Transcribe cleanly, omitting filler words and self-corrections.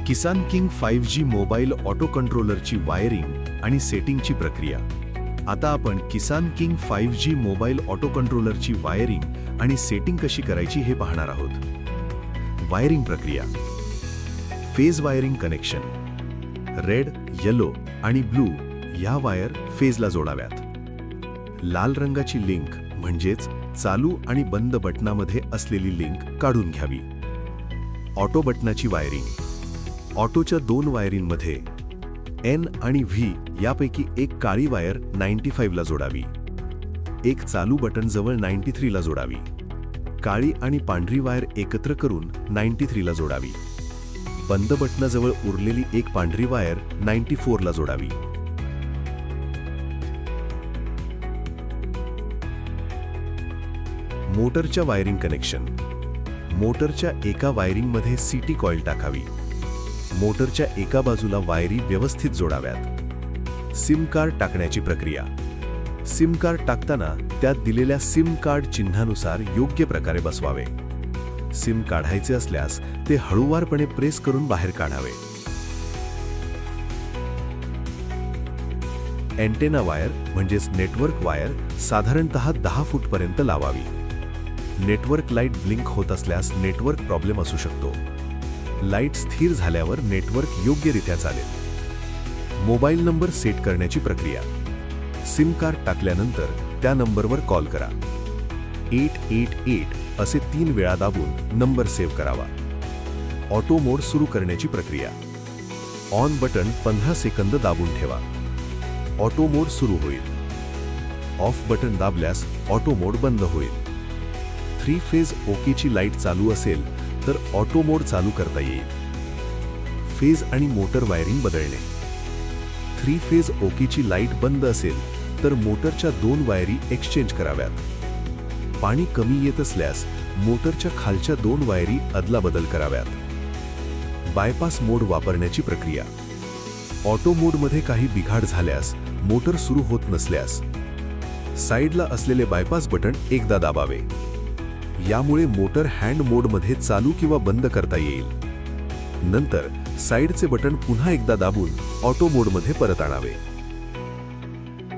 किसान King 5G mobile auto कंट्रोलरची wiring आणि सेटिंगची प्रक्रिया. आता आपण Kisan King 5G mobile auto कंट्रोलरची वायरिंग आणि सेटिंग कशी करायची हे पाहणार आहोत. वायरिंग प्रक्रिया. Phase wiring connection. Red, yellow आणि ब्लू या वायर फेजला जोडाव्यात. लाल रंगाची लिंक म्हणजेच चालू आणि बंद बटनामध्ये असलेली लिंक काढून घ्यावी. Auto बटनाची wiring. ऑटोच्या दोन वायरिंगमध्ये N आणि V यापैकी एक काळी वायर 95 ला जोडावी. एक चालू बटन जवळ 93 ला जोडावी. काळी आणि पांढरी वायर एकत्र करून 93 ला जोडावी. बंद बटनाजवळ उरलेली एक पांढरी वायर 94 ला जोडावी. मोटरच्या वायरिंग कनेक्शन. मोटरच्या एका वायरिंगमध्ये सीटी कॉइल टाकावी. मोटरच्या एका बाजूला वायरी व्यवस्थित जोडाव्यात. सिम कार्ड टाकण्याची प्रक्रिया. सिम कार्ड टाकताना त्यात दिलेल्या सिम कार्ड चिन्हानुसार योग्य प्रकारे बसवावे. सिम काढायचे असल्यास ते हळूवारपणे प्रेस करून बाहेर काढावे. अँटेना वायर म्हणजेच नेटवर्क वायर साधारणतः 10 फूटपर्यंत लावावी. नेटवर्क लाईट ब्लिंक होत असल्यास नेटवर्क प्रॉब्लेम असू शकतो. लाईट स्थिर झाल्यावर नेटवर्क योग्यरित्या चालेल. मोबाईल नंबर सेट करण्याची प्रक्रिया. सिम कार्ड टाकल्यानंतर त्या नंबरवर कॉल करा. 888 असे 3 वेळा दाबून नंबर सेव्ह करावा. ऑटो मोड सुरू करण्याची प्रक्रिया. ऑन बटन 15 सेकंद दाबून ठेवा. ऑटो मोड सुरू होईल. ऑफ बटन दाबल्यास ऑटो मोड बंद होईल. 3 फेज ओकेची लाईट चालू असेल तर ऑटो मोड चालू करता येईल. फेज आणि मोटर वायरिंग बदलणे. 3 फेज ओकेची लाईट बंद असेल तर मोटरच्या 2 वायरी एक्सचेंज कराव्यात. पाणी कमी येत असल्यास मोटरच्या खालच्या 2 वायरी अदलाबदल कराव्यात. बायपास मोड वापरण्याची प्रक्रिया. ऑटो मोडमध्ये काही बिघाड झाल्यास, मोटर सुरू होत नसल्यास साईडला असलेले बायपास बटन एकदा दाबावे. यामुळे मोटर हँड मोडमध्ये चालू किंवा बंद करता येईल. नंतर साईडचे बटन पुन्हा एकदा दाबून ऑटो मोडमध्ये परत आणावे.